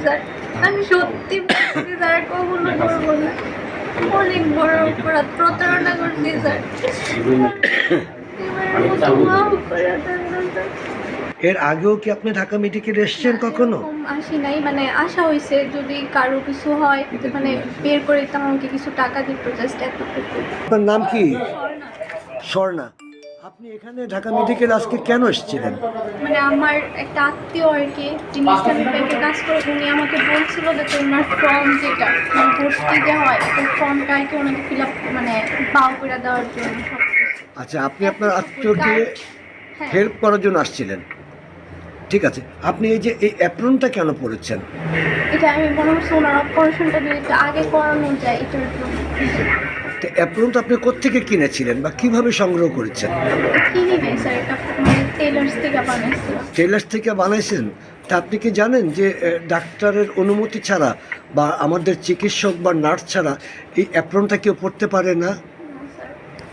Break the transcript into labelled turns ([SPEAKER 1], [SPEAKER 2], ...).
[SPEAKER 1] Sir আমি সত্যি বলছি স্যার, কখনো করবো না। অনেক বড় অপরাধ, প্রতারণা করছি স্যার। এবারের মতো মাফ করে দেন না স্যার।
[SPEAKER 2] এর আগেও কি আপনি ঢাকা মেডিকেলে এসেছেন কখনো?
[SPEAKER 1] এরকম আসি নাই, মানে আশা হয়েছে যদি কারো কিছু হয় মানে বের করে দিতাম, আমাকে কিছু টাকা দিত, জাস্ট এতটুকু।
[SPEAKER 2] আপনার নাম কি? স্বর্ণা। আপনি এখানে ঢাকা মেডিকেল আজকে কেন এসেছিলেন?
[SPEAKER 1] মানে আমার একটা আত্মীয় আর কি, যিনি ইসলামিক ব্যাংকে কাজ করে, উনি আমাকে বলছিল যে তোমার ফর্ম যেটা ভর্তি যে হয় ওই ফর্মটা আর কি ওনাকে ফিল আপ মানে পাও করে দেওয়ার জন্য।
[SPEAKER 2] আচ্ছা, আপনি আপনার আত্মীয়কে হেল্প করার জন্য আসছিলেন, ঠিক আছে। আপনি এই যে এই অ্যাপ্রনটা কেন পরেছেন?
[SPEAKER 1] এটা আমি মনে হচ্ছে ওনার অপারেশনটা যদি একটু আগে করানো যায় এটার জন্য।
[SPEAKER 2] তো অ্যাপ্রনটা আপনি কোত্থেকে কিনেছিলেন বা কিভাবে সংগ্রহ করেছেন?
[SPEAKER 1] কিনি নাই স্যার, এটা মানে টেলার্স থেকে বানাইছিলাম।
[SPEAKER 2] টেলার্স থেকে বানাইছেন? তা আপনি কি জানেন যে ডাক্তারের অনুমতি ছাড়া বা আমাদের চিকিৎসক বা নার্স ছাড়া এই অ্যাপ্রনটা কেউ পরতে পারে না?